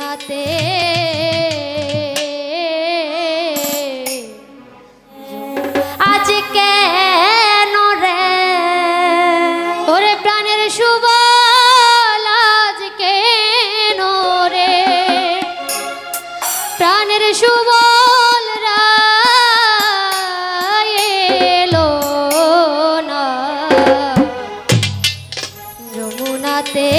যমুনাতে আজ কেন রে ওরে প্রাণের সুবল আজ কেন রে প্রাণের সুবল এলো না যমুনাতে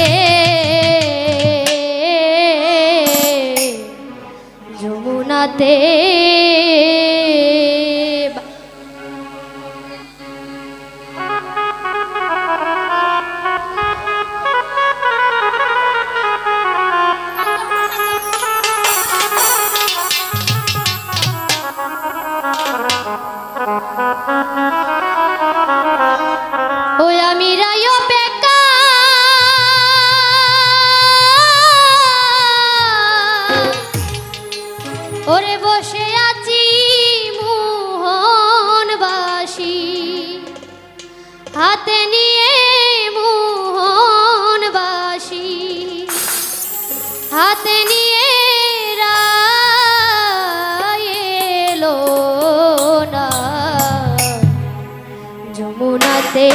যমুনাতে ওই আমি রায় বেকা ওরে বসে আছি মোহনবাসী হাতে নিয়ে মোহনবাসী হাতে নিয়ে এলো না যমুনাতে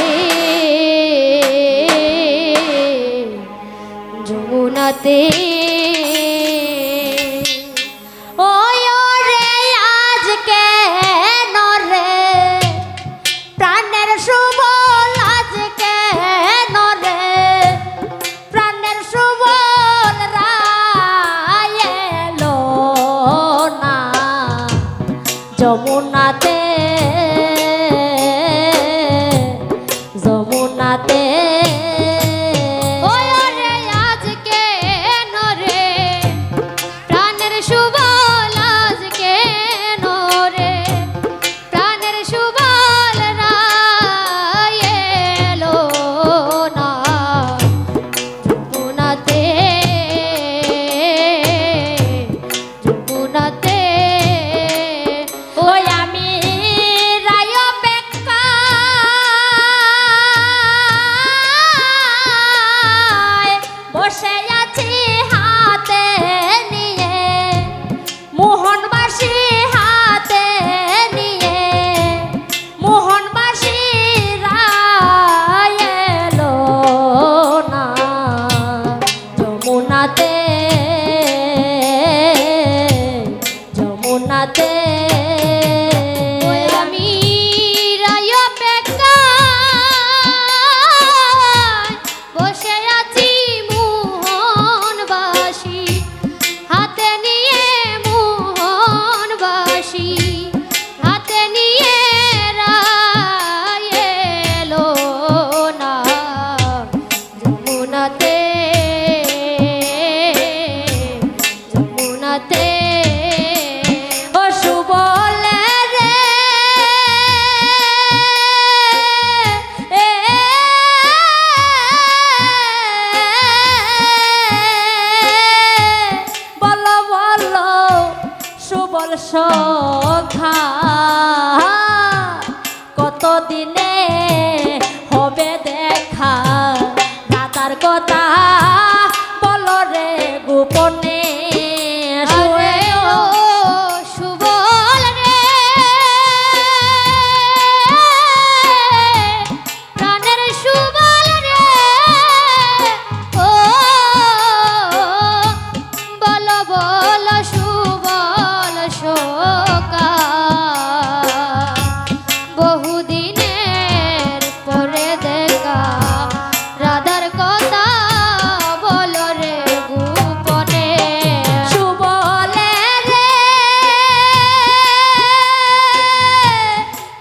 যমুনাতে ওই রে আজ কেন রে প্রাণের সুবল আজ কেন রে প্রাণের সুবল এলো না যমুনাতে যমুনাতে ওই রে আজ কেন রে প্রাণের সুবল আজ কেন রে প্রাণের সুবল এলো না যমুনাতে যমুনাতে ওই আমি রায় বেকা বসে আছি হাতে নিয়ে মোহনবাসী হাতে নিয়ে মোহনবাসী এলো না যমুনাতে যমুনাতে ওই আমি রায় বেকা বসে আছি মোহনবাসী হাতে নিয়ে মোহনবাসী হাতে নিয়ে এলো না যমুনাতে যমুনাতে ও সুবল রে বলো বলো সুবল সখা কতদিনে হবে দেখা দাদার কথা বলো রে গোপনে আরে ও সুবল রে প্রাণের সুবল রে ও বলো বলো সুবল সখা বহুদিনের পরে দেখা রাধার কথা বলো রে গোপনে সুবল রে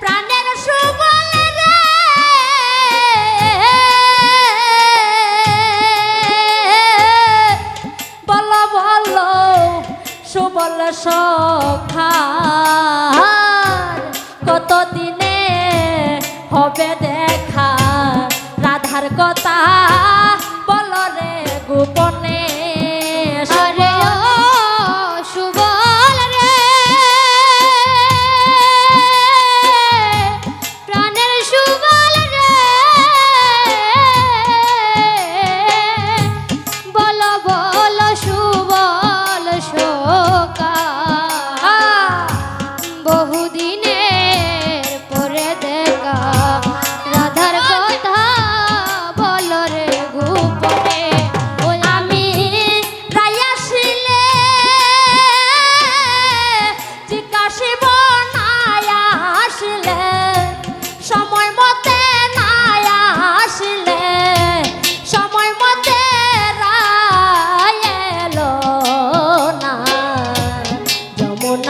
প্রাণের সুবল রে বলো বলো সুবল সখা কতদিনে হবে দেখা রাধার কথা বলো রে গোপনে আরে ও সুবল রে বলো বলো সুবল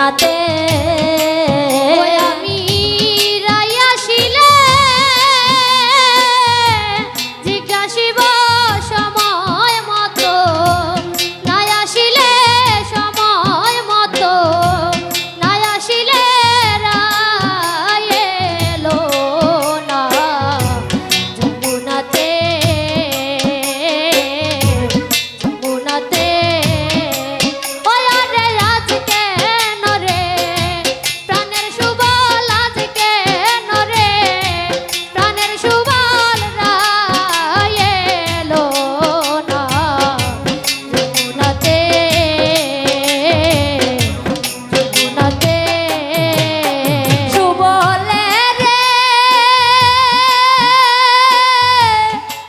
যমুনাতে ওই আমি রাইয়াছিলে জিজ্ঞাসিব সময় মতো নাই আসিলে সময় মতো নাই আসিলে রায় এলো না যমুনাতে যমুনাতে ওই রে আজ কেন রে প্রাণের সুবল আজ কেন রে প্রাণের সুবল রায় এলো না যমুনাতে যমুনাতে সুবলে রে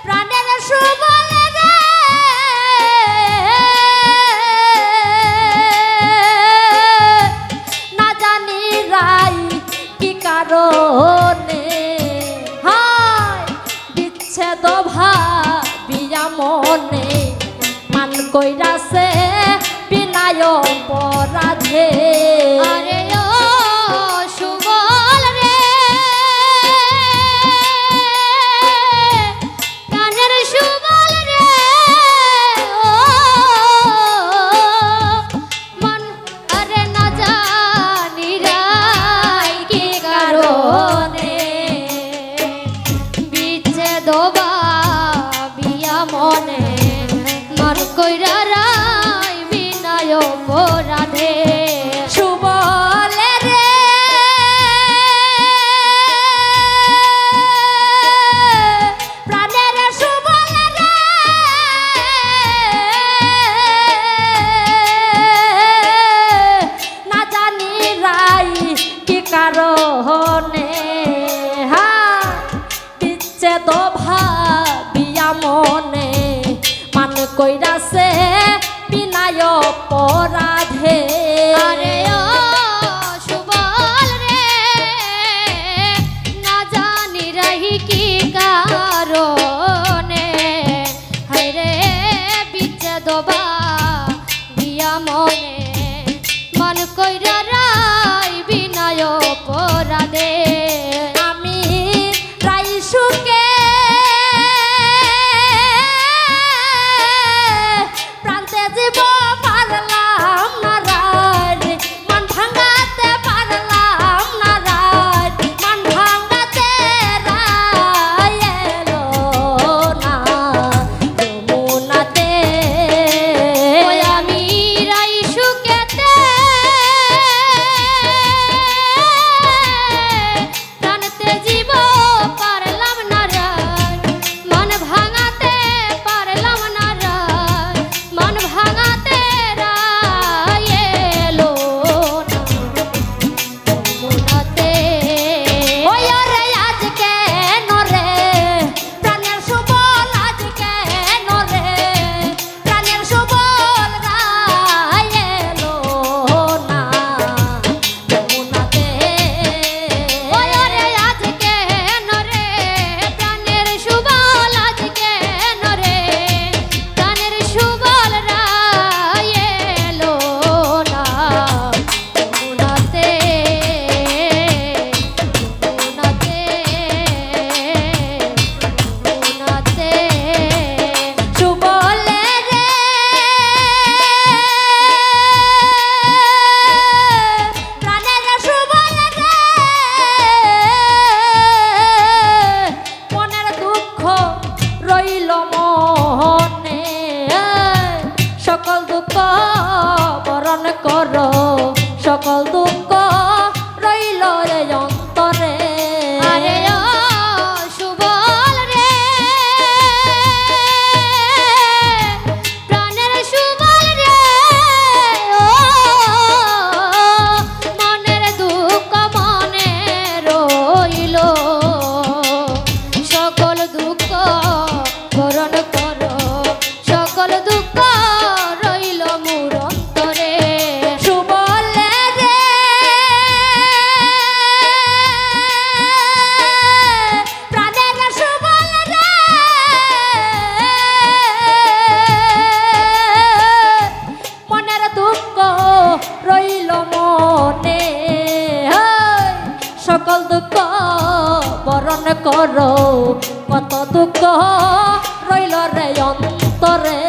প্রাণের সুবলে রে না জানি রাই কি কারণে হায় বিচ্ছেদ ভাবিয়া মনে মান কইরাছে বিনায় অপরাধে আরে ও সুবল রে কানের সুবল রে ও মন আরে না জানি রাই কি কারণে বিচ্ছেদ ভাবিয়া মনে মন কইরা রাই বিনায় অপরাধে সুবলে রে প্রাণের সুবলে রে না জানি রাই কি কারণে বিচ্ছেদ ভাবিয়া মনে মান কইরাছে বিনায় অপরাধে আরে ও সুবল রে না জানি রহি কি কারণে হায় রে বিচ্ছেদ ভাবিয়া মনে মন কইরা রাই বিনায় অপরাধে আমি রাই সুকে প্রান্তে জীব পারলাম না রাত মান ভাঙাতে পারলাম না রাত মান ভাঙাতে রায় এলো না যমুনাতে ওই আমি রাই সুকেতে প্রাণতে জীব পারলাম না রায় মন ভাঙাতে পারলাম না রায় মন ভাঙাতে করো কত দুঃখ রইল রে অন্তরে